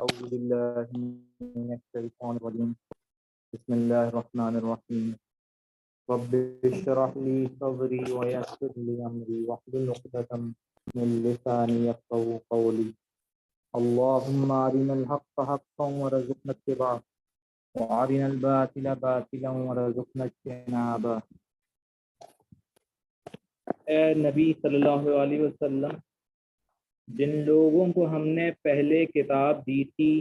أعوذ بالله من الشيطان الرجيم بسم الله الرحمن الرحيم رب اشرح لي صدري ويسر لي أمري واحلل عقدة من لساني يفقهوا قولي اللهم أرنا الحق حقا وارزقنا اتباعه وأرنا الباطل باطلا وارزقنا اجتنابه۔ اے نبی صلی اللہ علیہ وسلم، جن لوگوں کو ہم نے پہلے کتاب دی تھی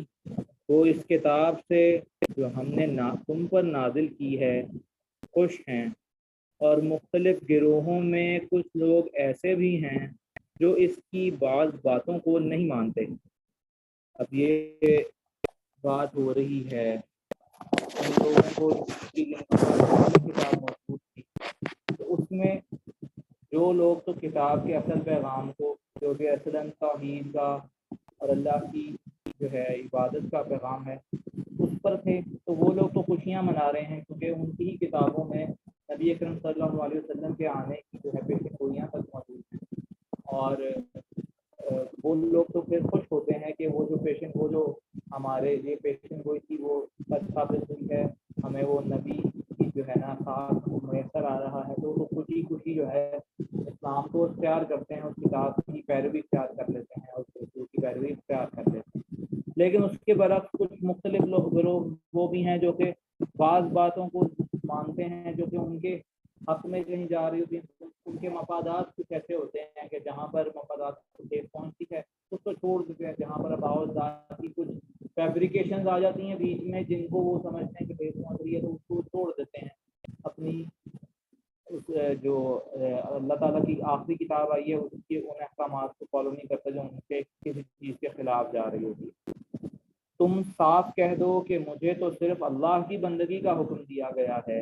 وہ اس کتاب سے جو ہم نے تم پر نازل کی ہے خوش ہیں، اور مختلف گروہوں میں کچھ لوگ ایسے بھی ہیں جو اس کی بعض باتوں کو نہیں مانتے۔ اب یہ بات ہو رہی ہے ان لوگوں کو کتاب موجود تھی، تو اس میں جو لوگ تو کتاب کے اصل پیغام کو جو کہ اصلاً توحید کا اور اللہ کی جو ہے عبادت کا پیغام ہے اس پر تھے، تو وہ لوگ تو خوشیاں منا رہے ہیں کیونکہ ان کی ہی کتابوں میں نبی اکرم صلی اللہ علیہ وسلم کے آنے کی جو ہے پیشن گوئیاں تک موجود ہیں، اور وہ لوگ تو پھر خوش ہوتے ہیں کہ وہ جو ہمارے لیے پیشن گوئی تھی وہ سچ ثابت ہوئی ہے، ہمیں وہ نبی کی جو ہے نا خاص میسر آ رہا ہے، تو وہ خوشی خوشی جو ہے اسلام کو اختیار کرتے ہیں، اس کتاب کی پیروی اختیار کر لیتے ہیں اور اس رسول کی پیروی اختیار کر لیتے ہیں۔ لیکن اس کے برعکس کچھ مختلف لوگ وہ بھی ہیں جو کہ بعض باتوں کو مانتے ہیں جو کہ ان کے حق میں کہیں جا رہی ہوتی ہیں، ان کے مفادات کچھ ایسے ہوتے ہیں کہ جہاں پر مفادات کو ٹھیک پہنچتی ہے اس کو چھوڑ دیتے ہیں، جہاں پر ذات کی کچھ فیبریکیشنز آ جاتی ہیں بیچ میں جن کو وہ سمجھتے ہیں کہ ٹھیک پہنچ رہی ہے تو اس کو چھوڑ دیتے ہیں، اپنی جو اللہ تعالیٰ کی آخری کتاب آئی ہے اس کے ان احکامات کو فالو نہیں کرتا جو ان کے کسی چیز کے خلاف جا رہی ہوتی۔ تم صاف کہہ دو کہ مجھے تو صرف اللہ کی بندگی کا حکم دیا گیا ہے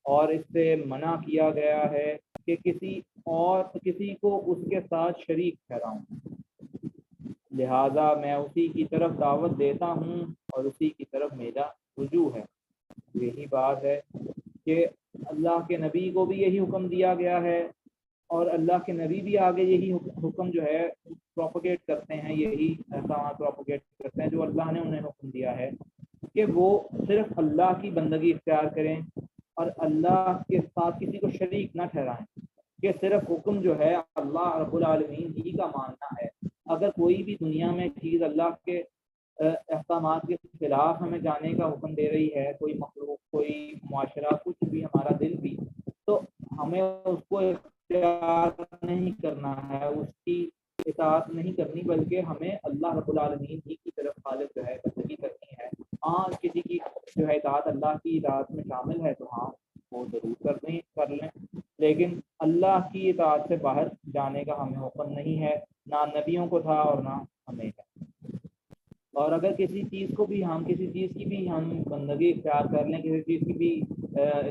اور اس سے منع کیا گیا ہے کہ کسی کو اس کے ساتھ شریک ٹھہراؤں، لہذا میں اسی کی طرف دعوت دیتا ہوں اور اسی کی طرف میرا رجوع ہے۔ یہی بات ہے کہ اللہ کے نبی کو بھی یہی حکم دیا گیا ہے اور اللہ کے نبی بھی آگے یہی حکم جو ہے پروپیگیٹ کرتے ہیں، یہی احکامات پروپیگیٹ کرتے ہیں جو اللہ نے انہیں حکم دیا ہے کہ وہ صرف اللہ کی بندگی اختیار کریں اور اللہ کے ساتھ کسی کو شریک نہ ٹھہرائیں، کہ صرف حکم جو ہے اللہ رب العالمین ہی کا ماننا ہے۔ اگر کوئی بھی دنیا میں چیز اللہ کے احکامات کے خلاف ہمیں جانے کا حکم دے رہی ہے، کوئی مخلوق، کوئی معاشرہ، کچھ بھی، ہمارا دل بھی، تو ہمیں اس کو اختیار نہیں کرنا ہے، اس کی اطاعت نہیں کرنی، بلکہ ہمیں اللہ رب العالمین ہی کی طرف خالص جو ہے بندگی کرنی ہے۔ ہاں کسی کی جو ہے اطاعت اللہ کی اطاعت میں شامل ہے تو ہاں وہ ضرور کر لیں، لیکن اللہ کی اطاعت سے باہر جانے کا ہمیں حکم نہیں ہے، نہ نبیوں کو تھا اور نہ ہمیں ہے۔ اور اگر کسی چیز کی بھی ہم بندگی اختیار کر لیں، کسی چیز کی بھی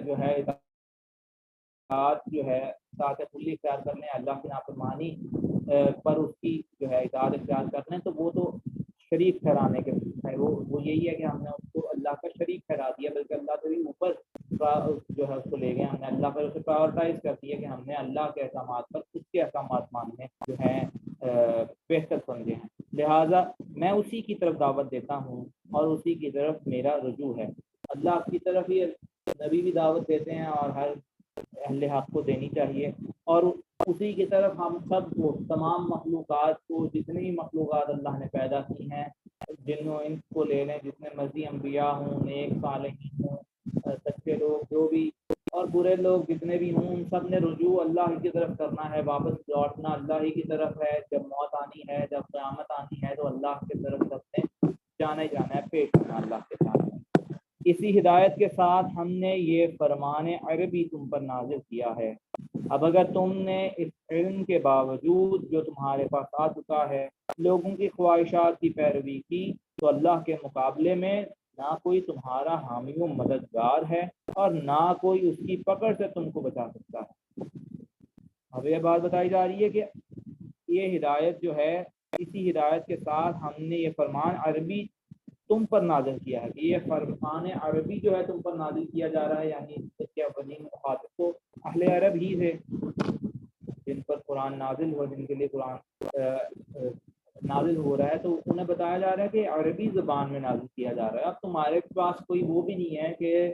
جو ہے اطاعت جو ہے اطاعت کلی اختیار کر لیں، اللہ کی نافرمانی پر اس کی جو ہے اطاعت اختیار کر لیں، تو وہ تو شریک ٹھہرانے کے ہے، وہ یہی ہے کہ ہم نے اس کو اللہ کا شریک ٹھہرا دیا، بلکہ اللہ سے بھی اوپر جو ہے اس کو لے گئے، ہم نے اللہ پر اسے پرائورٹائز کر دیا کہ ہم نے اللہ کے احکامات پر اس کے احکامات ماننے جو ہیں بہتر سمجھے ہیں، لہٰذا میں اسی کی طرف دعوت دیتا ہوں اور اسی کی طرف میرا رجوع ہے۔ اللہ کی طرف ہی نبی بھی دعوت دیتے ہیں اور ہر اہل حق کو دینی چاہیے، اور اسی کی طرف ہم سب کو، تمام مخلوقات کو، جتنی مخلوقات اللہ نے پیدا کی ہیں، جن و انس کو لے لیں، جتنے مرضی انبیاء ہوں، نیک صالحین ہوں، سچے لوگ جو بھی، اور برے لوگ جتنے بھی ہوں، ان سب نے رجوع اللہ ہی کی طرف کرنا ہے، واپس لوٹنا اللہ ہی کی طرف ہے۔ جب موت آنی ہے، جب قیامت آنی ہے تو اللہ کی طرف سب نے جانا ہے، پیش ہونا اللہ کے سامنے۔ اسی ہدایت کے ساتھ ہم نے یہ فرمان عربی تم پر نازل کیا ہے۔ اب اگر تم نے اس علم کے باوجود جو تمہارے پاس آ چکا ہے لوگوں کی خواہشات کی پیروی کی، تو اللہ کے مقابلے میں نہ کوئی تمہارا حامی و مددگار ہے اور نہ کوئی اس کی پکڑ سے تم کو بچا سکتا ہے۔ اب یہ بات بتائی جا رہی ہے کہ یہ ہدایت جو ہے، اسی ہدایت کے ساتھ ہم نے یہ فرمان عربی تم پر نازل کیا ہے، کہ یہ فرمان عربی جو ہے تم پر نازل کیا جا رہا ہے، یعنی اس کے اولین مخاطب تو اہل عرب ہی تھے جن پر قرآن نازل ہوا، جن کے لیے قرآن نازل ہو رہا ہے تو انہیں بتایا جا رہا ہے کہ عربی زبان میں نازل کیا جا رہا ہے. اب تمہارے پاس کوئی وہ بھی نہیں ہے کہ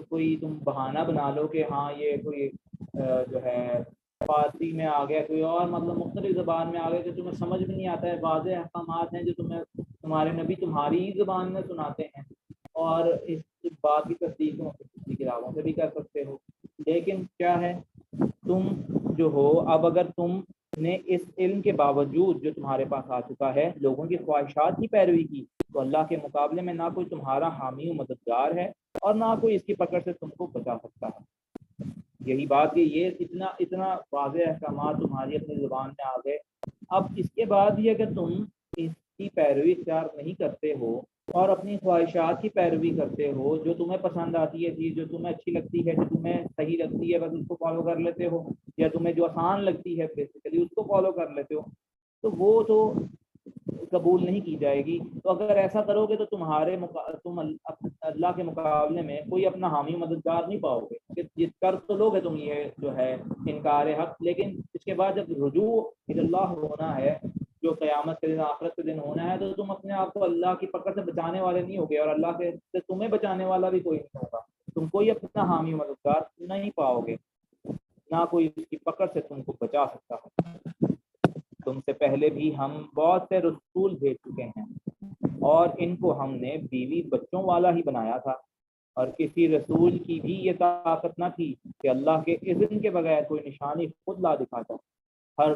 کوئی تم بہانہ بنا لو کہ ہاں یہ کوئی جو ہے فارسی میں آ گیا, کوئی اور مطلب مختلف زبان میں آ گیا جو تمہیں سمجھ بھی نہیں آتا ہے. واضح احکامات ہیں جو تمہیں تمہارے نبی تمہاری ہی زبان میں سناتے ہیں, اور اس بات کی تصدیق تم اپنی کتابوں سے بھی کر سکتے ہو. لیکن کیا ہے, تم جو ہو اب اگر تم نے اس علم کے باوجود جو تمہارے پاس آ چکا ہے لوگوں کی خواہشات کی پیروی کی, تو اللہ کے مقابلے میں نہ کوئی تمہارا حامی و مددگار ہے اور نہ کوئی اس کی پکڑ سے تم کو بچا سکتا ہے. یہی بات کہ یہ اتنا واضح احکامات تمہاری اپنی زبان میں آ گئے. اب اس کے بعد یہ کہ تم اس کی پیروی اختیار نہیں کرتے ہو اور اپنی خواہشات کی پیروی کرتے ہو, جو تمہیں پسند آتی ہے چیز, جو تمہیں اچھی لگتی ہے, جو تمہیں صحیح لگتی ہے بس اس کو فالو کر لیتے ہو, یا تمہیں جو آسان لگتی ہے بیسیکلی اس کو فالو کر لیتے ہو, تو وہ تو قبول نہیں کی جائے گی. تو اگر ایسا کرو گے تو تم اللہ کے مقابلے میں کوئی اپنا حامی مددگار نہیں پاؤ گے. جس کر تو لوگ تم یہ جو ہے انکار حق, لیکن اس کے بعد جب رجوع اللہ ہونا ہے, جو قیامت کے دن آخرت کے دن ہونا ہے, تو تم اپنے آپ کو اللہ کی پکڑ سے بچانے والے نہیں ہوگے, اور اللہ کے سے تمہیں بچانے والا بھی کوئی نہیں ہوگا. تم کوئی اپنا حامی مددگار نہیں پاؤ گے, نہ کوئی اس کی پکڑ سے تم کو بچا سکتا ہے. تم سے پہلے بھی ہم بہت سے رسول بھیج چکے ہیں, اور ان کو ہم نے بیوی بچوں والا ہی بنایا تھا, اور کسی رسول کی بھی یہ طاقت نہ تھی کہ اللہ کے اذن کے بغیر کوئی نشانی خود لا دکھاتا. ہر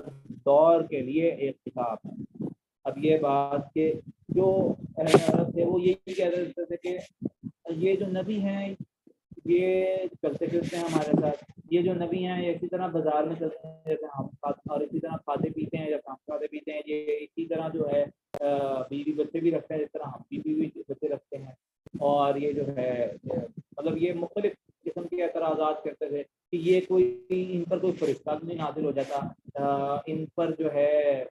دور کے لیے ایک کتاب ہے. اب یہ بات کہ جو عرب تھے وہ یہی کہہ رہے تھے کہ یہ جو نبی ہیں یہ چلتے پھرتے ہیں ہمارے ساتھ, یہ جو نبی ہیں یہ اسی طرح بازار میں چلتے ہیں جیسے ہم, اور اسی طرح کھاتے پیتے ہیں جیسے ہم کھاتے پیتے ہیں, یہ اسی طرح جو ہے بیوی بچے بھی رکھتے ہیں جس طرح ہم بھی بیوی بچے رکھتے ہیں. اور یہ جو ہے مطلب یہ مختلف قسم کے اعتراضات کرتے تھے کہ یہ کوئی ان پر کوئی فرشتہ نہیں نازل ہو جاتا, ان پر جو ہے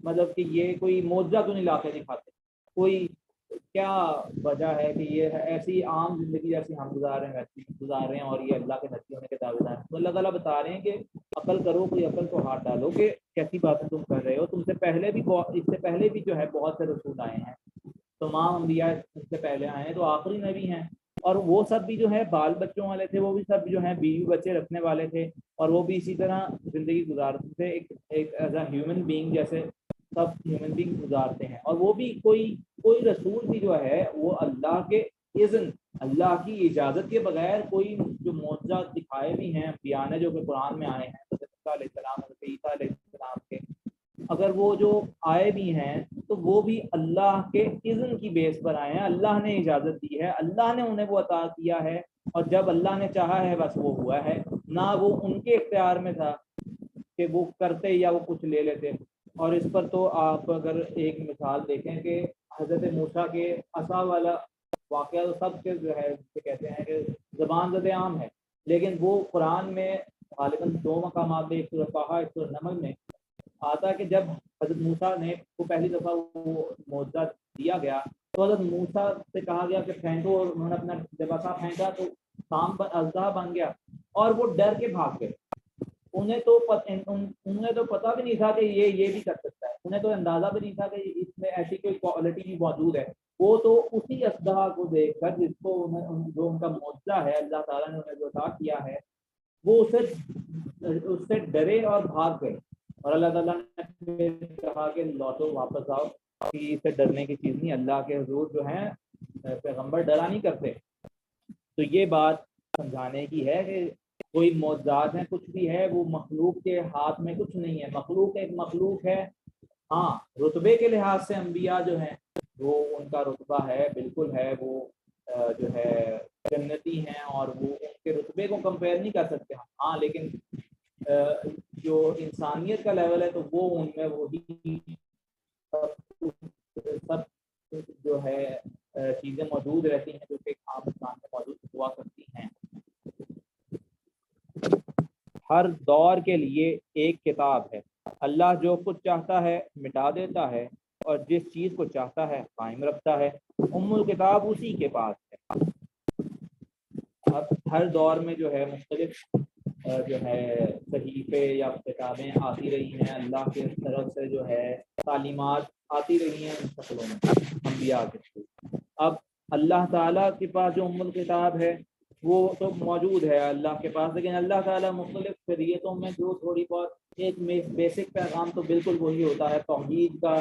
مطلب کہ یہ کوئی معجزہ تو نہیں لا کے دکھاتے, کوئی کیا وجہ ہے کہ یہ ایسی عام زندگی جیسی ہم گزار رہے ہیں ویسی گزار رہے ہیں, اور یہ اللہ کے نبی ہونے کے دعوے دار ہیں. تو اللہ تعالیٰ بتا رہے ہیں کہ عقل کرو, کوئی عقل کو ہاتھ ڈالو کہ کیسی باتیں تم کر رہے ہو. تم سے پہلے بھی اس سے پہلے بھی جو ہے بہت سے رسول آئے ہیں, تمام انبیاء اس سے پہلے آئے ہیں, تو آخری نبی ہیں, اور وہ سب بھی جو ہے بال بچوں والے تھے, وہ بھی سب جو ہیں بیوی بچے رکھنے والے تھے, اور وہ بھی اسی طرح زندگی گزارتے تھے ایک ایز اے ہیومن بینگ جیسے سب ہیومن بینگ گزارتے ہیں. اور وہ بھی کوئی رسول بھی جو ہے وہ اللہ کے اذن, اللہ کی اجازت کے بغیر کوئی جو معجزہ دکھائے بھی ہیں انبیاء نے جو کہ قرآن میں آئے ہیں, حضرت علیہ السلام, حضرت عیسیٰ علیہ السلام کے, اگر وہ جو آئے بھی ہیں تو وہ بھی اللہ کے اذن کی بیس پر آئے ہیں. اللہ نے اجازت دی ہے, اللہ نے انہیں وہ عطا کیا ہے, اور جب اللہ نے چاہا ہے بس وہ ہوا ہے, نہ وہ ان کے اختیار میں تھا کہ وہ کرتے یا وہ کچھ لے لیتے. اور اس پر تو آپ اگر ایک مثال دیکھیں کہ حضرت موسیٰ کے عصا والا واقعہ تو سب کے جو ہے کہتے ہیں کہ زبان زد عام ہے, لیکن وہ قرآن میں غالباً 2 مقامات میں, ایک سورۃ طٰہٰ ایک سورۃ نمل میں آتا ہے کہ جب حضرت موسیٰ نے وہ پہلی دفعہ وہ معجزہ دیا گیا تو حضرت موسیٰ سے کہا گیا کہ پھینکو, اور انہوں نے اپنا جب عصا پھینکا تو اژدہا بن گیا, اور وہ ڈر کے بھاگ گئے. انہیں تو پتہ بھی نہیں تھا کہ یہ بھی کر سکتا ہے, انہیں تو اندازہ بھی نہیں تھا کہ اس میں ایسی کوئی کوالٹی بھی موجود ہے. وہ تو اسی اژدہا کو دیکھ کر جس کو جو ان کا معجزہ ہے اللہ تعالیٰ نے انہیں جو عطا کیا ہے, وہ اس سے ڈرے اور بھاگ گئے, اور اللہ تعالیٰ نے کہا کہ لوٹو واپس آؤ, کہ اس سے ڈرنے کی چیز نہیں, اللہ کے حضور جو ہیں پیغمبر ڈرا نہیں کرتے. تو یہ بات سمجھانے کی ہے کہ کوئی معجزات ہیں, کچھ بھی ہے, وہ مخلوق کے ہاتھ میں کچھ نہیں ہے. مخلوق ایک مخلوق ہے, ہاں رتبے کے لحاظ سے انبیاء جو ہیں وہ ان کا رتبہ ہے, بالکل ہے, وہ جو ہے جنتی ہیں, اور وہ ان کے رتبے کو کمپیئر نہیں کر سکتے ہم, ہاں لیکن جو انسانیت کا لیول ہے تو وہ ان میں وہی سب جو ہے چیزیں موجود رہتی ہیں جو کہ ایک عام انسان میں موجود ہوا کرتی ہیں. ہر دور کے لیے ایک کتاب ہے, اللہ جو کچھ چاہتا ہے مٹا دیتا ہے, اور جس چیز کو چاہتا ہے قائم رکھتا ہے. الکتاب اسی کے پاس ہے. اب ہر دور میں جو ہے مختلف جو ہے صحیفے یا کتابیں آتی رہی ہیں، اللہ کی طرف سے جو ہے تعلیمات آتی رہی ہیں ان شکلوں میں انبیاء کے تھرو۔ اب اللہ تعالیٰ کے پاس جو ام الکتاب ہے وہ تو موجود ہے اللہ کے پاس، لیکن اللہ تعالیٰ مختلف شریعتوں میں جو تھوڑی بہت ایک بیسک پیغام تو بالکل وہی ہوتا ہے توحید کا،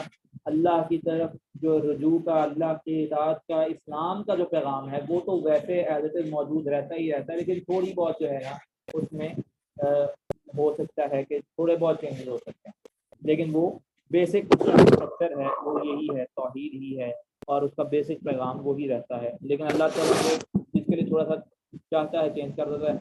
اللہ کی طرف جو رجوع کا، اللہ کی اطاعت کا، اسلام کا جو پیغام ہے وہ تو ویسے ایز اٹ از موجود رہتا ہی رہتا ہے، لیکن تھوڑی بہت جو ہے نا اس میں ہو سکتا ہے کہ تھوڑے بہت چینجز ہو سکتے ہیں، لیکن وہ بیسک اسٹرکچر ہے وہ یہی ہے، توحید ہی ہے، اور اس کا بیسک پیغام وہی رہتا ہے۔ لیکن اللہ تعالیٰ کو جس کے لیے تھوڑا سا چاہتا ہے چینج کر دیتا ہے،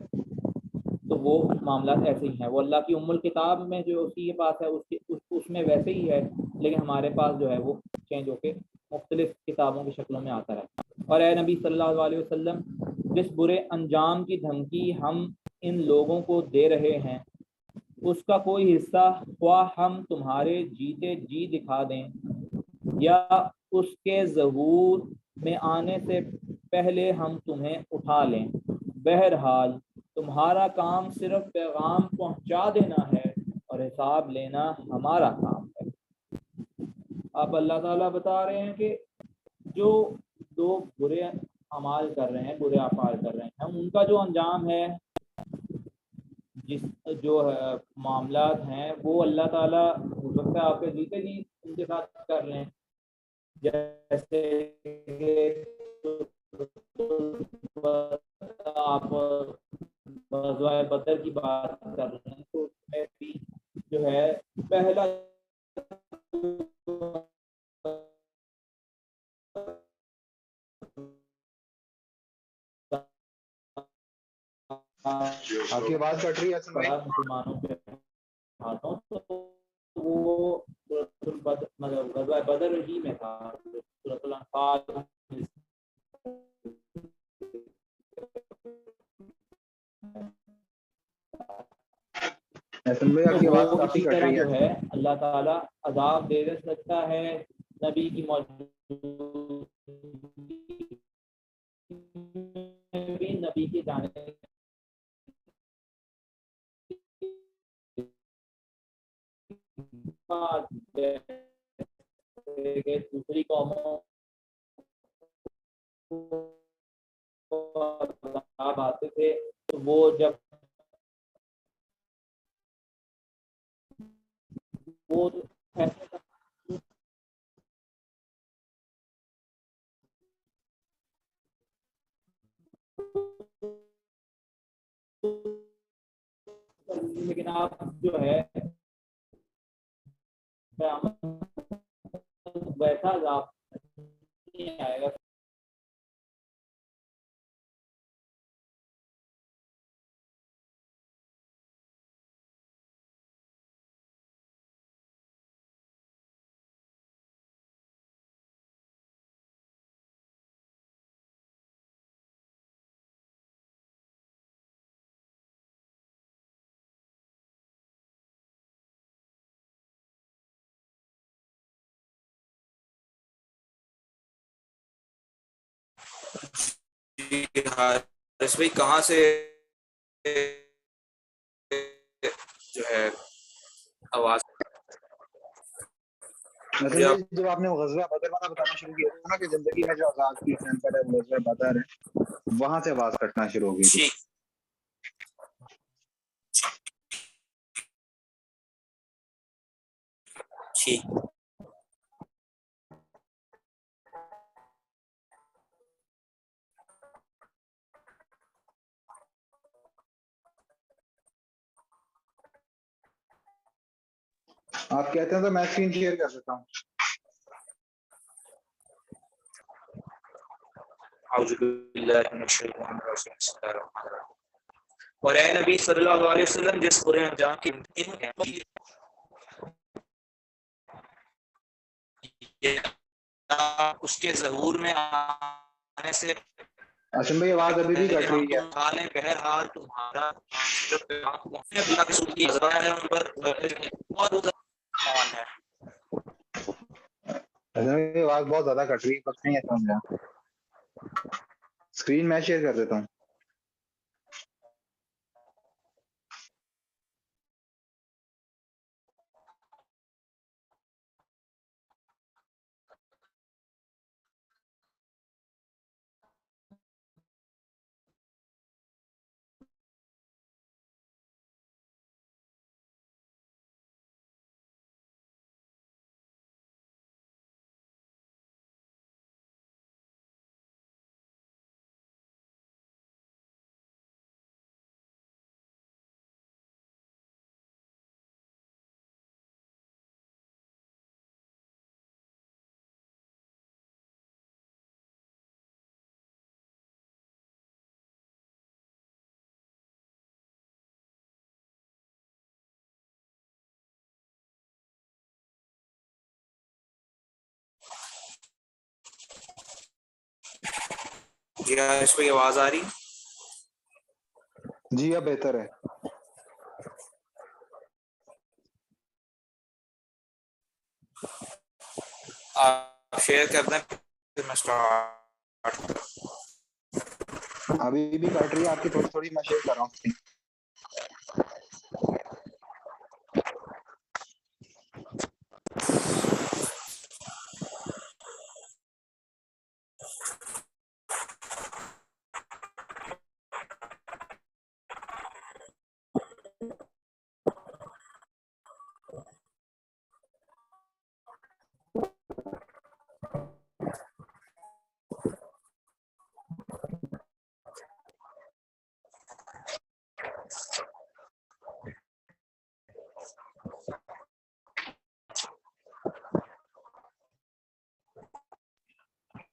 تو وہ معاملات ایسے ہی ہیں۔ وہ اللہ کی ام الکتاب میں جو اس کے پاس ہے اس میں ویسے ہی ہے، لیکن ہمارے پاس جو ہے وہ چینج ہو کے مختلف کتابوں کی شکلوں میں آتا رہتا ہے۔ اور اے نبی صلی اللہ علیہ وسلم، جس برے انجام کی دھمکی ہم ان لوگوں کو دے رہے ہیں اس کا کوئی حصہ خواہ ہم تمہارے جیتے جی دکھا دیں یا اس کے ظہور میں آنے سے پہلے ہم تمہیں اٹھا لیں، بہرحال تمہارا کام صرف پیغام پہنچا دینا ہے اور حساب لینا ہمارا کام ہے۔ اب اللہ تعالیٰ بتا رہے ہیں کہ جو لوگ برے اعمال کر رہے ہیں، برے افعال کر رہے ہیں، ان کا جو انجام ہے، جس جو معاملات ہیں وہ اللہ تعالیٰ ہو سکتا ہے آپ کے جیتے جی ان کے ساتھ کر رہے ہیں، جیسے آپ غزوہ بدر کی بات کر رہے ہیں تو اس میں بھی جو ہے پہلا آپ کی آواز کٹ رہی ہے حسن بھائی۔ مسلمانوں کے ہاتھوں، تو وہ غزوہ بدر ہی میں تھا، سورۃ الانفال۔ حسن بھائی آپ کی تو آواز وہ کافی اسی کٹ طرح رہی ہے۔ جو ہے اللہ تعالیٰ عذاب دے سکتا ہے نبی کی موجودگی بھی، نبی کی جانے دوسری قوموں عذاب آتے تھے تو وہ جب وہ لیکن آپ جو ہے ویسا عذاب نہیں آئے گا۔ حارث بھائی کہاں سے جو ہے آواز؟ حسن بھائی جب آپ نے غزوہ بدر والا بتانا شروع کیا تھا نا کہ زندگی میں جو عذاب کی سینسر ہے وہ غزوہ بدر ہے، وہاں سے آواز کٹنا شروع ہو گئی تھی۔ ٹھیک ٹھیک آپ کہتے ہیں تو میں اسکرین شیئر کر سکتا ہوں۔ اعوذ باللہ من الشیطان الرجیم، بسم اللہ الرحمن الرحیم۔ اور اے نبی صلی اللہ علیہ وسلم، جس برے انجام کی اس کے ظہور میں آنے سے حسن بھائی آواز ابھی بھی کٹ ہم رہی ہے۔ تم حالیں بہرحال تمہارا اللہ کے رسول کی عزت ہے ان پر بہت امان ہے۔ حسن بھائی آواز بہت زیادہ کٹ رہی ہے، بس نہیں ہے سمجھا۔ اسکرین میں شیئر کر دیتا ہوں۔ جی اس پہ آواز آ رہی؟ جی اب بہتر ہے. آپ شیئر کر دیں پھر میں اسٹارٹ کرتا ہوں. ابھی بھی کٹ رہی ہے آپ کی تھوڑی تھوڑی, میں شیئر کر رہا ہوں.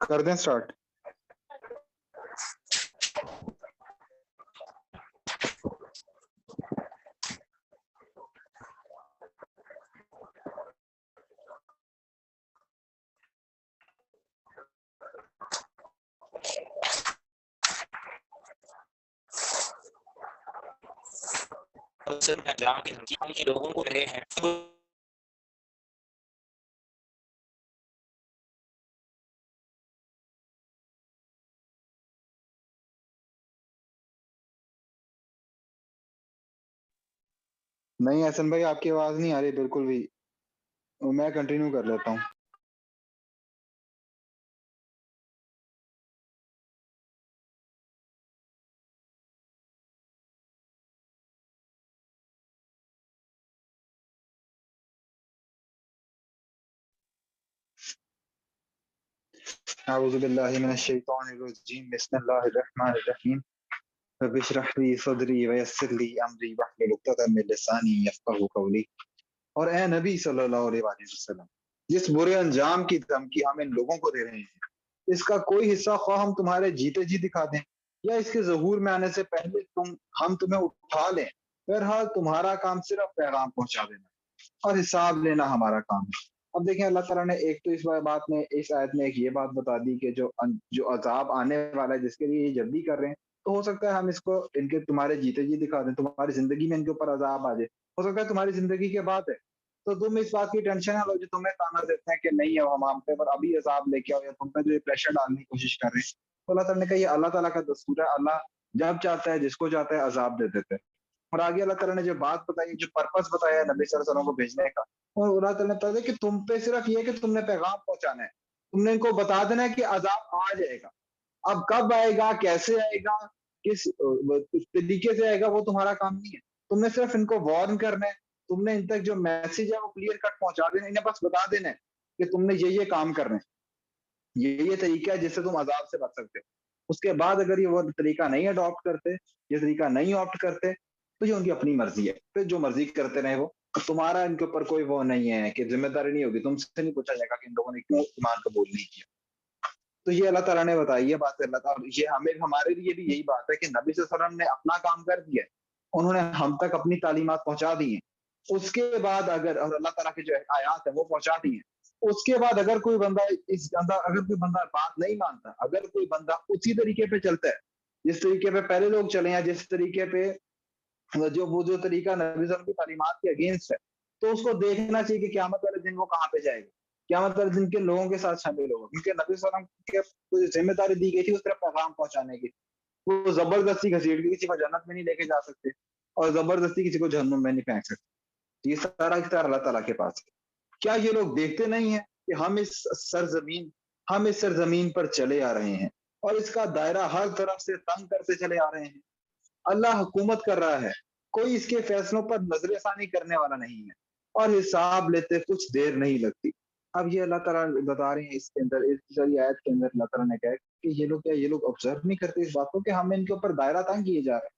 کر دیں اسٹارٹ. انجام کے لوگوں کو رہے ہیں نہیں احسن بھائی آپ کی آواز نہیں آ رہی بالکل بھی. میں کنٹینیو کر لیتا ہوں. اعوذ باللہ من الشیطان الرجیم. بسم اللہ الرحمن الرحیم. رب اشرح لی صدری ویسر لی امری واحلل عقدۃ من لسانی یفقہوا قولی. اور اے نبی صلی اللہ علیہ وآلہ وسلم, جس برے انجام کی دھمکی ہم ان لوگوں کو دے رہے ہیں, اس کا کوئی حصہ خواہ ہم تمہارے جیتے جی دکھا دیں یا اس کے ظہور میں آنے سے پہلے ہم تمہیں اٹھا لیں, بہرحال تمہارا کام صرف پیغام پہنچا دینا اور حساب لینا ہمارا کام ہے. اب دیکھیں اللہ تعالیٰ نے ایک تو اس بات میں, اس آیت میں ایک یہ بات بتا دی کہ جو عذاب آنے والا ہے جس کے لیے یہ جلدی کر رہے ہیں, تو ہو سکتا ہے ہم اس کو ان کے تمہارے جیتے جی دکھا دیں, تمہاری زندگی میں ان کے اوپر عذاب آ جائے, ہو سکتا ہے تمہاری زندگی کے بعد ہے, تو تم اس بات کی ٹینشن ہے جو تمہیں تانا دیتے ہیں کہ نہیں ہم پہ پر ابھی عذاب لے کے آؤ یا تم پہ جو پریشر ڈالنے کی کوشش کر رہے ہیں. تو اللہ تعالیٰ نے کہا یہ اللہ تعالیٰ کا دستور ہے, اللہ جب چاہتا ہے جس کو چاہتا ہے عذاب دے دیتے ہیں. اور آگے اللہ تعالیٰ نے جو بات بتائی, جو پرپس بتایا ہے نبی صلی اللہ علیہ وسلم کو بھیجنے کا, اور اللہ تعالیٰ نے بتایا کہ تم پہ صرف یہ کہ تم نے پیغام پہنچانا ہے, تم نے ان کو بتا دینا ہے کہ عذاب آ جائے گا. اب کب آئے گا, کیسے آئے گا, کس طریقے سے آئے گا, وہ تمہارا کام نہیں ہے. تم نے صرف ان کو وارن کرنا ہے, تم نے ان تک جو میسج ہے وہ کلیئر کٹ پہنچا دینا, انہیں بس بتا دینا ہے کہ تم نے یہ کام کرنا ہے, یہ طریقہ ہے جس سے تم عذاب سے بچ سکتے. اس کے بعد اگر یہ وہ طریقہ نہیں اڈاپٹ کرتے, یہ طریقہ نہیں آپٹ کرتے, تو یہ ان کی اپنی مرضی ہے, پھر جو مرضی کرتے رہے وہ, تمہارا ان کے اوپر کوئی وہ نہیں ہے کہ ذمہ داری نہیں ہوگی, تم سے نہیں پوچھا جائے گا کہ ان لوگوں نے کیوں ایمان قبول نہیں کیا. تو یہ اللہ تعالیٰ نے بتائی ہے بات. اللہ تعالیٰ یہ ہمارے لیے بھی یہی بات ہے کہ نبی صلی اللہ علیہ وسلم نے اپنا کام کر دیا ہے, انہوں نے ہم تک اپنی تعلیمات پہنچا دی ہیں. اس کے بعد اگر, اور اللہ تعالیٰ کی جو آیات ہیں وہ پہنچا دی ہیں, اس کے بعد اگر کوئی بندہ اگر کوئی بندہ بات نہیں مانتا, اگر کوئی بندہ اسی طریقے پہ چلتا ہے جس طریقے پہ پہلے لوگ چلے ہیں, جس طریقے پہ جو طریقہ نبی صلی اللہ علیہ وسلم کی تعلیمات کے اگینسٹ ہے, تو اس کو دیکھنا چاہیے کہ قیامت والے دن وہ کہاں پہ جائے گا, قیامت والے دن کے لوگوں کے ساتھ شامل ہوگا. کیونکہ نبی صلی اللہ علیہ وسلم کی ذمہ داری دی گئی تھی اس طرح پیغام پہنچانے کی, وہ زبردستی گھسیٹ کے کسی کو جنت میں نہیں لے کے جا سکتے اور زبردستی کسی کو جہنم میں نہیں پھینک سکتے. یہ سارا اختیار اللہ تعالیٰ کے پاس ہے. کیا یہ لوگ دیکھتے نہیں ہیں کہ ہم اس سرزمین پر چلے آ رہے ہیں اور اس کا دائرہ ہر طرف سے تنگ کرتے چلے آ رہے ہیں. اللہ حکومت کر رہا ہے, کوئی اس کے فیصلوں پر نظر ثانی کرنے والا نہیں ہے, اور حساب لیتے کچھ دیر نہیں لگتی. اب یہ اللہ تعالیٰ بتا رہے ہیں اس کے اندر, اس ساری آیت کے اندر اللہ تعالیٰ نے کہا کہ یہ لوگ آبزرو نہیں کرتے اس بات کو کہ ہم ان کے اوپر دائرہ تنگ کیے جا رہے ہیں,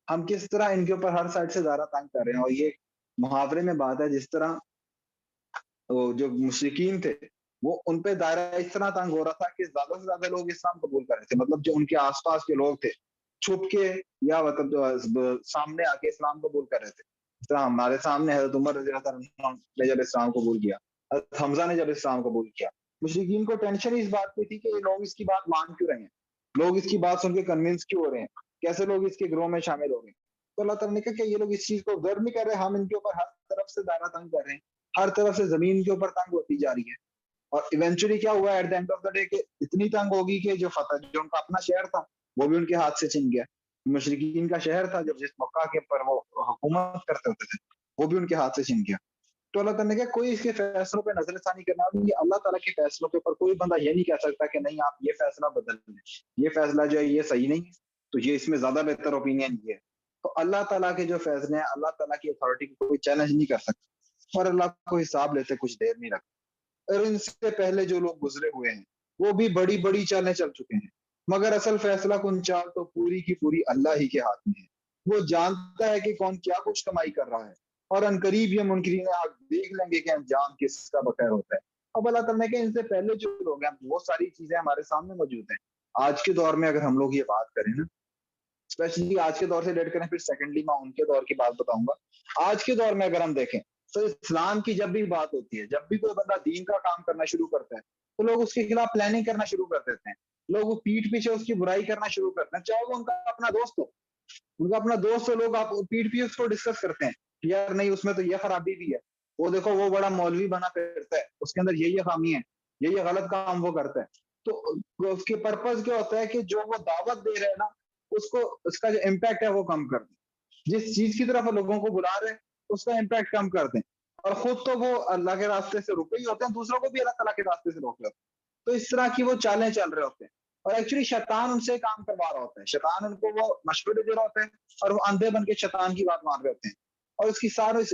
ہم کس طرح ان کے اوپر ہر سائڈ سے دائرہ تنگ کر رہے ہیں. اور یہ محاورے میں بات ہے, جس طرح جو مشرکین تھے وہ ان پہ دائرہ اس طرح تنگ ہو رہا تھا کہ زیادہ سے زیادہ لوگ اسلام قبول کر رہے تھے, مطلب جو ان کے آس پاس کے لوگ تھے چھپ کے یا مطلب سامنے آ کے اسلام قبول کر رہے تھے. اس طرح ہمارے سامنے حضرت عمر رضی اللہ عنہ نے جب اسلام قبول کیا, حضرت حمزہ نے جب اسلام قبول کیا, مشرکین کو ٹینشن اس بات پہ تھی کہ یہ لوگ اس کی بات مان کیوں رہے ہیں, لوگ اس کی بات سن کے کنونس کیوں ہو رہے ہیں, کیسے لوگ اس کے گروہ میں شامل ہو رہے ہیں. تو اللہ تعالیٰ نے کہا کہ یہ لوگ اس چیز کو observe نہیں کر رہے, ہم ان کے اوپر ہر طرف سے دائرہ تنگ کر رہے ہیں, ہر طرف سے زمین کے اوپر تنگ ہوتی جا رہی ہے. اور ایونچولی کیا ہوا at the end of the day کہ اتنی تنگ ہوگی کہ جو ان کا اپنا شہر تھا وہ بھی ان کے ہاتھ سے چھن گیا. مشرکین کا شہر تھا جب جس مکہ کے پر وہ حکومت کرتے ہوتے تھے وہ بھی ان کے ہاتھ سے چھن گیا. تو اللہ تعالیٰ نے کہا کوئی اس کے فیصلوں پہ نظر ثانی کرنا, اللہ تعالیٰ کے فیصلوں کے اوپر کوئی بندہ یہ نہیں کہہ سکتا کہ نہیں آپ یہ فیصلہ بدل لیں, یہ فیصلہ جو ہے یہ صحیح نہیں ہے, تو یہ اس میں زیادہ بہتر اوپینین یہ ہے. تو اللہ تعالیٰ کے جو فیصلے ہیں, اللہ تعالیٰ کی اتھارٹی کو کوئی چیلنج نہیں کر سکتا, اور اللہ کو حساب لیتے کچھ دیر نہیں رکھتا. اور ان سے پہلے جو لوگ گزرے ہوئے ہیں وہ بھی بڑی بڑی چالیں چل چکے ہیں, مگر اصل فیصلہ کن چال تو پوری کی پوری اللہ ہی کے ہاتھ میں ہے. وہ جانتا ہے کہ کون کیا کچھ کمائی کر رہا ہے, اور انقریب یہ منکرین حق دیکھ لیں گے کہ انجام کس کا بخیر ہوتا ہے. اب اللہ تعالیٰ نے کہ ان سے پہلے جو لوگ ہیں بہت ساری چیزیں ہمارے سامنے موجود ہیں. آج کے دور میں اگر ہم لوگ یہ بات کریں نا, اسپیشلی آج کے دور سے ریلیٹ کریں, پھر سیکنڈلی میں ان کے دور کی بات بتاؤں گا. آج کے دور میں اگر ہم دیکھیں تو اسلام کی جب بھی بات ہوتی ہے, جب بھی کوئی بندہ دین کا کام کرنا شروع کرتا ہے تو لوگ اس کے خلاف پلاننگ کرنا شروع کر دیتے ہیں, لوگ وہ پیٹھ پیچھے اس کی برائی کرنا شروع کرتے ہیں, چاہے وہ ان کا اپنا دوست ہو, ان کا اپنا دوست ہو, لوگ آپ پیٹھ پیچھے اس کو ڈسکس کرتے ہیں یار نہیں اس میں تو یہ خرابی بھی ہے, وہ دیکھو وہ بڑا مولوی بنا پھرتا ہے, اس کے اندر یہ خامی ہے, یہ غلط کام وہ کرتا ہے. تو اس کے پرپز کیا ہوتا ہے کہ جو وہ دعوت دے رہے ہیں نا اس کو, اس کا جو امپیکٹ ہے وہ کم کر دیں, جس چیز کی طرف لوگوں کو بلا رہے ہیں اس کا امپیکٹ کم کر دیں, اور خود تو وہ اللہ کے راستے سے رکے ہی ہوتے ہیں, دوسروں کو بھی اللہ تعالیٰ کے راستے سے روک رہے ہوتے ہیں. تو اس طرح کی وہ چالیں چل رہے ہوتے ہیں, اور ایکچولی شیطان ان سے کام کروا رہا ہوتا ہے, شیطان ان کو وہ مشورے دے رہا ہوتا ہے, اور وہ اندھے بن کے شیطان کی بات مان رہے ہوتے ہیں. اور اس کی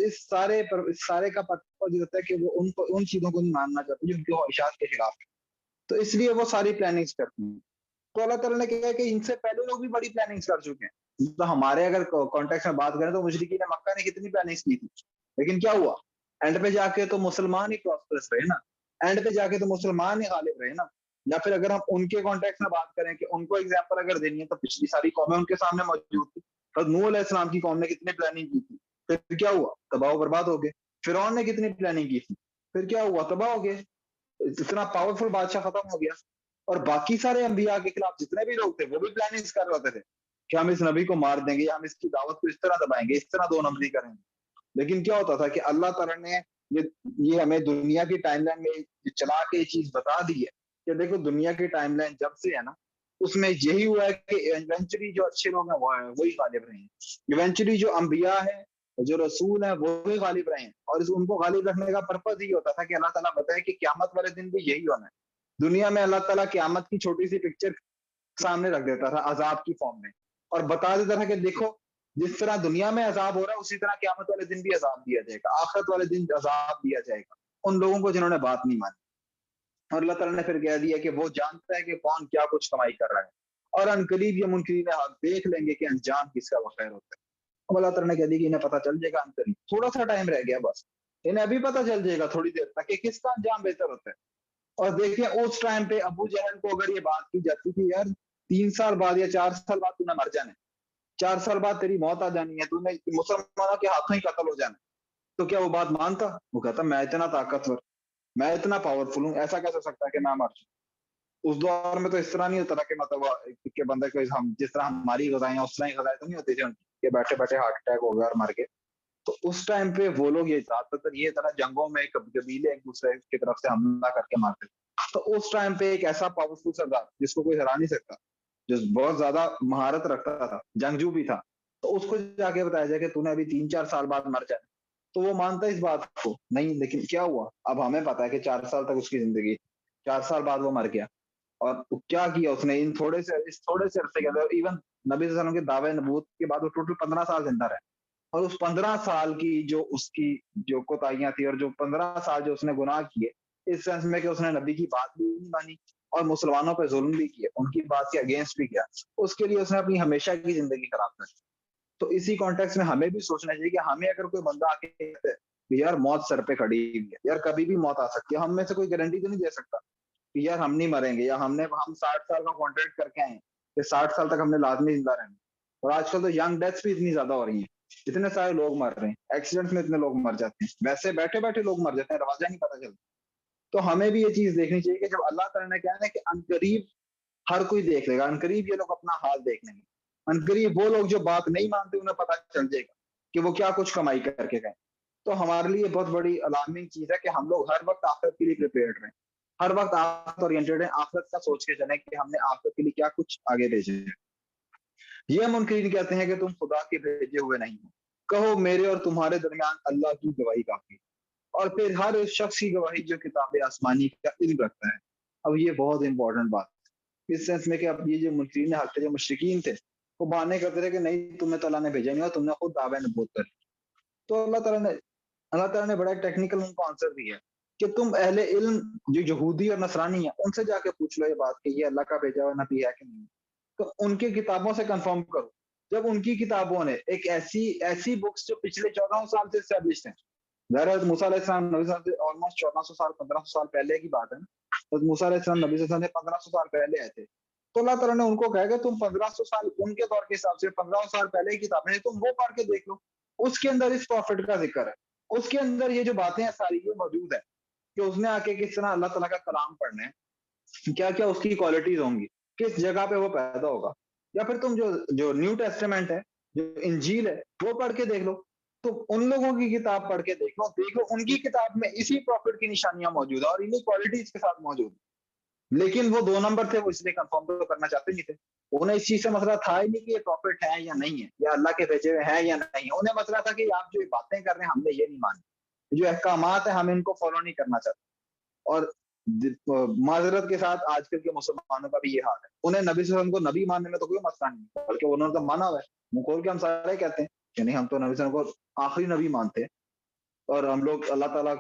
اس سارے کا پتہ ہوتا ہے کہ وہ ان چیزوں کو نہیں ماننا چاہتے جو ان کے خواہشات کے خلاف ہے. تو اس لیے وہ ساری پلاننگز کرتے ہیں. تو اللہ تعالیٰ نے کہا کہ ان سے پہلے لوگ بھی بڑی پلاننگز کر چکے ہیں. تو ہمارے اگر کانٹیکس میں بات کریں تو مشرکین مکہ نے کتنی پلاننگز کی تھی, لیکن کیا ہوا اینڈ پہ جا کے تو مسلمان ہی پراسپرس رہے نا, اینڈ پہ جا کے تو مسلمان ہی غالب رہے نا. یا پھر اگر ہم ان کے کانٹیکس میں بات کریں کہ ان کو ایگزامپل اگر دینی ہے تو پچھلی ساری قومیں ان کے سامنے موجود تھی. حضرت نوح علیہ السلام کی قوم نے کتنی پلاننگ کی تھی, پھر کیا ہوا, تباہ و برباد ہو گئے. فرعون نے کتنی پلاننگ کی تھی, پھر کیا ہوا, تباہ ہو گئے. اتنا پاورفل بادشاہ ختم ہو گیا. اور باقی سارے انبیاء کے خلاف جتنے بھی لوگ تھے وہ بھی پلاننگ کر رہے ہوتے تھے کہ ہم اس نبی کو مار دیں گے, یا ہم اس کی دعوت کو اس طرح دبائیں گے, اس طرح دو نمبری کریں گے. لیکن کیا ہوتا تھا کہ اللہ تعالیٰ نے یہ ہمیں دنیا کی ٹائم لائن میں چلا کے یہ چیز بتا دی ہے کہ دیکھو دنیا کی ٹائم لائن جب سے ہے نا اس میں یہی ہوا ہے کہ ایونچولی جو اچھے لوگ ہیں وہی غالب رہے ہیں, ایونچولی جو انبیاء ہیں جو رسول ہیں وہی غالب رہے ہیں. اور ان کو غالب رکھنے کا پرپز یہ ہوتا تھا کہ اللہ تعالیٰ بتائے کہ قیامت والے دن بھی یہی ہونا ہے. دنیا میں اللہ تعالیٰ قیامت کی چھوٹی سی پکچر سامنے رکھ دیتا تھا عذاب کی فارم میں, اور بتا دیتا تھا کہ دیکھو جس طرح دنیا میں عذاب ہو رہا ہے اسی طرح قیامت والے دن بھی عذاب دیا جائے گا, آخرت والے دن عذاب دیا جائے گا ان لوگوں کو جنہوں نے بات نہیں مانی. اور اللہ تعالیٰ نے پھر کہہ دیا کہ وہ جانتا ہے کہ کون کیا کچھ کمائی کر رہا ہے, اور انقریب یہ منکرین حق دیکھ لیں گے کہ انجام کس کا بخیر ہوتا ہے. اب اللہ تعالیٰ نے کہہ دیا کہ انہیں پتہ چل جائے گا انقریب, تھوڑا سا ٹائم رہ گیا بس, انہیں ابھی پتہ چل جائے گا تھوڑی دیر تک کہ کس کا انجام بہتر ہوتا ہے. اور دیکھیں اس ٹائم پہ ابو جہل کو اگر یہ بات کی جاتی کہ یار 3 سال بعد یا 4 سال بعد تو نہ مر جانا, 4 سال بعد تیری موت آ جانی ہے, تو نے مسلمانوں کے ہاتھوں ہی قتل ہو جانا, تو کیا وہ بات مانتا؟ وہ کہتا میں اتنا طاقتور, میں اتنا پاورفل ہوں, ایسا کیسے ہو سکتا ہے کہ میں مر جاؤں. اس دور میں تو اس طرح نہیں ہوتا تھا کہ مطلب کہ بندے کو ہم جس طرح ہماری غذائیں اس طرح ہی غذائیں تو نہیں ہوتی تھی کہ بیٹھے بیٹھے ہارٹ اٹیک ہو گیا اور مر گئے. تو اس ٹائم پہ وہ لوگ یہ زیادہ تر یہ طرح جنگوں میں قبیلے ایک دوسرے کی طرف سے حملہ کر کے مارتے تھے. تو اس ٹائم پہ ایک ایسا پاورفل سردار جس کو کوئی ہرا نہیں سکتا, جو بہت زیادہ مہارت رکھتا تھا, جنگجو بھی تھا, تو اس کو جا کے بتایا جائے کہ تو نے ابھی 3-4 سال بعد مر جائے, تو وہ مانتا ہے اس بات کو نہیں. لیکن کیا ہوا, اب ہمیں پتا ہے کہ 4 سال تک اس کی زندگی, 4 سال بعد وہ مر گیا. اور کیا کیا اس نے اس تھوڑے سے عرصے کے اندر, ایون نبی صلی اللہ علیہ وسلم کے دعوے نبوت کے بعد وہ ٹوٹل 15 سال زندہ رہے. اور اس 15 سال کی جو اس کی جو کوتاہیاں تھی, اور جو 15 سال جو اس نے گناہ کیے, اس سینس میں کہ اس نے نبی کی بات بھی نہیں مانی اور مسلمانوں پہ ظلم بھی کیا, ان کی بات کے اگینسٹ بھی کیا, اس کے لیے اس نے اپنی ہمیشہ کی زندگی خراب کر دی. تو اسی کانٹیکس میں ہمیں بھی سوچنا چاہیے کہ ہمیں اگر کوئی بندہ آ کے کہتا ہے کہ یار موت سر پہ کھڑی ہوئی ہے, یار کبھی بھی موت آ سکتی ہے, ہم میں سے کوئی گارنٹی تو نہیں دے سکتا کہ یار ہم نہیں مریں گے, یا ہم 60 سال کا کانٹریکٹ کر کے آئے کہ 60 سال تک ہم نے لازمی زندہ رہنا. اور آج کل تو ینگ ڈیتھس بھی اتنی زیادہ ہو رہی ہیں, اتنے سارے لوگ مر رہے ہیں, ایکسیڈنٹ میں اتنے لوگ مر جاتے ہیں, ویسے بیٹھے بیٹھے لوگ مر جاتے ہیں, دروازہ نہیں پتہ چلتا. تو ہمیں بھی یہ چیز دیکھنی چاہیے کہ جب اللہ تعالیٰ نے کہا ہے کہ عنقریب ہر کوئی دیکھ لے گا، عنقریب یہ لوگ اپنا حال دیکھ لیں گے، عنقریب وہ لوگ جو بات نہیں مانتے انہیں پتہ چل جائے گا کہ وہ کیا کچھ کمائی کر کے گئے. تو ہمارے لیے بہت بڑی الارمنگ چیز ہے کہ ہم لوگ ہر وقت آخرت کے لیے پریپیئرڈ رہیں، ہر وقت آخرت اورینٹیڈ ہیں، آخرت کا سوچ کے چلیں کہ ہم نے آخرت کے لیے کیا کچھ آگے بھیجے ہے. یہ منکرین کہتے ہیں کہ تم خدا کے بھیجے ہوئے نہیں ہو، کہو میرے اور تمہارے درمیان اللہ کی گواہی کافی، اور پھر ہر اس شخص کی گواہی جو کتاب آسمانی کا علم رکھتا ہے. اب یہ بہت امپورٹنٹ بات ہے اس سینس میں کہ اب یہ جو منکرین حق جو مشرکین تھے وہ بہانے کرتے رہے کہ نہیں تمہیں تعالیٰ نے بھیجا نہیں اور تم نے خود دعویٰ نبوت کر لی. تو اللہ تعالیٰ نے بڑا ٹیکنیکل ان کو آنسر دیا کہ تم اہل علم جو یہودی اور نصرانی ہیں ان سے جا کے پوچھ لو یہ بات کہ یہ اللہ کا بھیجا ہوا نبی ہے کہ نہیں. تو ان کی کتابوں سے کنفرم کرو. جب ان کی کتابوں نے ایک ایسی بکس جو پچھلے 1400 سال سے اسٹیبلشڈ ہیں، حضرت موسیٰ علیہ السلام نبی صلی اللہ علیہ وسلم سے آلموسٹ 1400 سال 1500 سال پہلے کی بات ہے نا. حضرت موسیٰ علیہ السلام نبی صلی اللہ علیہ وسلم سے 1500 سال پہلے آئے تھے. تو اللہ تعالیٰ نے ان کو کہا کہ تم 1500 سال ان کے دور کے حساب سے 1500 سال پہلے کی کتابیں تم وہ پڑھ کے دیکھ لو، اس کے اندر اس پروفٹ کا ذکر ہے، اس کے اندر یہ جو باتیں ہیں ساری یہ موجود ہے کہ اس نے آ کے کس طرح اللہ تعالیٰ کا کلام پڑھنا ہے، کیا کیا اس کی کوالٹیز ہوں گی، کس جگہ پہ وہ پیدا ہوگا. یا پھر تم جو نیو ٹیسٹمنٹ ہے، جو انجیل ہے وہ پڑھ کے دیکھ لو. تو ان لوگوں کی کتاب پڑھ کے دیکھ لو ان کی کتاب میں اسی پروفٹ کی نشانیاں موجود ہیں اور انہی کوالٹیز کے ساتھ موجود ہیں. لیکن وہ 2 نمبر تھے، وہ اس لیے کنفرم تو کرنا چاہتے نہیں تھے. انہیں اس چیز سے مسئلہ تھا ہی نہیں کہ یہ پروفٹ ہے یا نہیں ہے، یا اللہ کے بھیجے ہوئے ہیں یا نہیں. انہیں مسئلہ تھا کہ آپ جو باتیں کر رہے ہیں ہم نے یہ نہیں مانی، جو احکامات ہیں ہم ان کو فالو نہیں کرنا چاہتے. اور معذرت کے ساتھ آج کل کے مسلمانوں کا بھی یہ حال ہے، انہیں نبی صلی اللہ علیہ وسلم کو نبی ماننے میں تو کوئی مسئلہ نہیں، بلکہ انہوں نے تو مانا ہوا ہے. منہ کھول کے ہم سارے کہتے ہیں کہ نہیں ہم تو نبی صلی اللہ علیہ وسلم کو آخری نبی مانتے ہیں، اور ہم لوگ اللہ تعالیٰ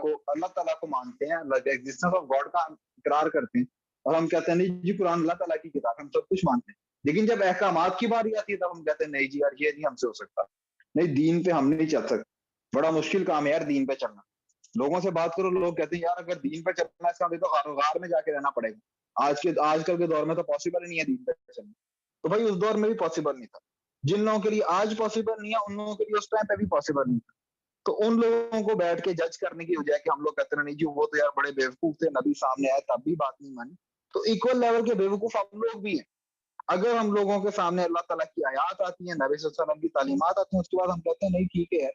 کو مانتے ہیں، ایگزسٹنس آف گاڈ کا اقرار کرتے ہیں، اور ہم کہتے ہیں نہیں جی قرآن اللہ تعالیٰ کی کتاب ہم سب کچھ مانتے ہیں. لیکن جب احکامات کی باری آتی ہے تب ہم کہتے ہیں نہیں جی یار یہ نہیں ہم سے ہو سکتا، نہیں دین پہ ہم نہیں چل سکتے، بڑا مشکل کام ہے یار دین پہ چلنا. لوگوں سے بات کرو، لوگ کہتے ہیں یار اگر دین پہ چلنا ہے اس کا بھی تو غار میں جا کے رہنا پڑے گا. آج کل کے دور میں تو پاسبل ہی نہیں ہے دین پہ چلنا. تو بھائی اس دور میں بھی پاسبل نہیں تھا. جن لوگوں کے لیے آج پاسبل نہیں ہے ان لوگوں کے لیے اس ٹائم پہ بھی پاسبل نہیں تھا. تو ان لوگوں کو بیٹھ کے جج کرنے کی وجہ کہ ہم لوگ کہتے ہیں نہیں جی وہ تو یار بڑے بیوقوف تھے، نبی سامنے آئے تب بھی بات نہیں مانی. تو ایکول لیول کے بیوقوف ہم لوگ بھی ہیں. اگر ہم لوگوں کے سامنے اللہ تعالیٰ کی آیات آتی ہیں، نبی صلی اللہ علیہ وسلم کی تعلیمات آتی ہیں، اس کے بعد ہم کہتے ہیں نہیں ٹھیک ہے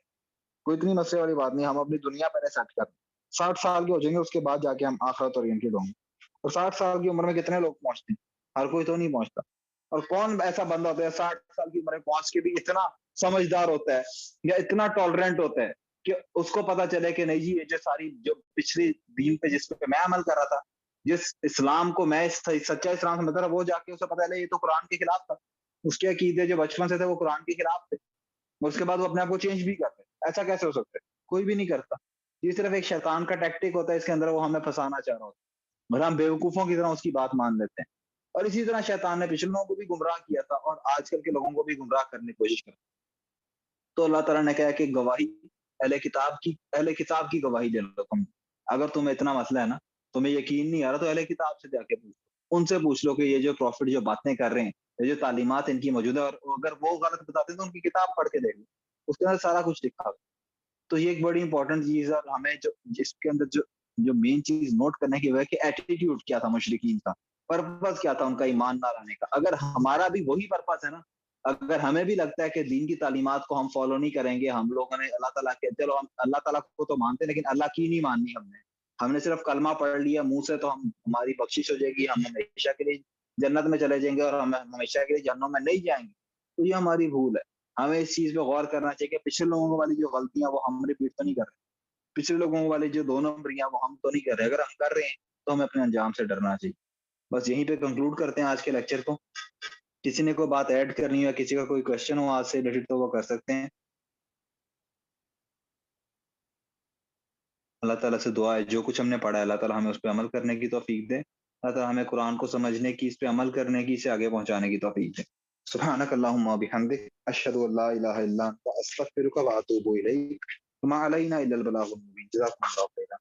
کوئی اتنی مسئلے والی بات نہیں، ہم اپنی دنیا پہلے سیٹ کر 60 سال کے ہو جائیں گے اس کے بعد جا کے ہم آخرت اورینٹیڈ ہوں گے. اور 60 سال کی عمر میں کتنے لوگ پہنچتے ہیں؟ ہر کوئی تو نہیں پہنچتا. اور کون ایسا بندہ ہوتا ہے 60 سال کی عمر میں پہنچ کے بھی اتنا سمجھدار ہوتا ہے یا اتنا ٹالرنٹ ہوتا ہے کہ اس کو پتا چلے کہ نہیں جی یہ جو ساری جو پچھلی دین پہ جس پہ میں عمل کر رہا تھا، جس اسلام کو میں سچا اسلام سمجھتا رہا، وہ جا کے اسے پتا چلے یہ تو قرآن کے خلاف تھا. اس کے عقیدے جو بچپن سے تھے وہ قرآن کے خلاف تھے، اس کے بعد وہ اپنے آپ کو چینج بھی کرتے. ایسا کیسے ہو سکتا ہے؟ کوئی بھی نہیں کرتا. یہ صرف ایک شیطان کا ٹیکٹک ہوتا ہے، اس کے اندر وہ ہمیں پھنسانا چاہ رہا ہوتا ہے اور ہم بیوقوفوں کی طرح اس کی بات مان لیتے ہیں. اور اسی طرح شیطان نے پچھلے لوگوں کو بھی گمراہ کیا تھا اور آج کل کے لوگوں کو بھی گمراہ کرنے کی کوشش کرتا. تو اللہ تعالیٰ نے کہا کہ گواہی اہل کتاب کی گواہی دے لو. تم اگر تمہیں اتنا مسئلہ ہے نا، تمہیں یقین نہیں آ رہا، تو اہل کتاب سے جا کے پوچھ لو، ان سے پوچھ لو کہ یہ جو پروفٹ جو باتیں کر رہے ہیں، یہ جو تعلیمات ان کی موجود ہے، اور اگر وہ غلط بتاتے ہیں تو ان کی کتاب پڑھ کے دیکھ لو، اس کے اندر سارا کچھ لکھا ہوا. تو یہ ایک بڑی امپورٹنٹ چیز ہے. اور ہمیں جس کے اندر جو مین چیز نوٹ کرنے کی وہ ہے کہ ایٹیٹیوڈ کیا تھا مشرکین کا، پرپس کیا تھا ان کا ایمان نہ لانے کا. اگر ہمارا بھی وہی پرپس ہے نا، اگر ہمیں بھی لگتا ہے کہ دین کی تعلیمات کو ہم فالو نہیں کریں گے، ہم لوگوں نے اللہ تعالیٰ کے چلو ہم اللہ تعالیٰ کو تو مانتے ہیں لیکن اللہ کی نہیں ماننی، ہم نے صرف کلمہ پڑھ لیا منہ سے تو ہماری بخشش ہو جائے گی، ہم ہمیشہ کے لیے جنت میں چلے جائیں گے اور ہم ہمیشہ کے لیے جہنم میں نہیں جائیں گے. تو یہ ہماری بھول ہے. ہمیں اس چیز پہ غور کرنا چاہیے کہ پچھلے لوگوں والی جو غلطیاں وہ ہم ریپیٹ تو نہیں کر رہے، پچھلے لوگوں والے جو 2 نمبریاں وہ ہم تو نہیں کر رہے. اگر ہم کر رہے ہیں تو ہمیں اپنے انجام سے ڈرنا چاہیے. بس یہیں پہ کنکلوڈ کرتے ہیں آج کے لیکچر کو. کسی نے کوئی بات ایڈ کرنی ہے، کسی کا کوئی کوشچن ہو آج سے ریلیٹڈ تو وہ کر سکتے ہیں. اللہ تعالیٰ سے دعا ہے جو کچھ ہم نے پڑھا ہے اللہ تعالیٰ ہمیں اس پہ عمل کرنے کی توفیق دے. اللہ تعالیٰ ہمیں قرآن کو سمجھنے کی، اس پہ عمل کرنے کی، اسے آگے پہنچانے کی توفیق دے. سبحانک اللہم و بحمدک، اشہد ان لا الہ الا انت، استغفرک و اتوب الیک. وما علینا الا البلاغ المبین. جزاکم اللہ خیرا.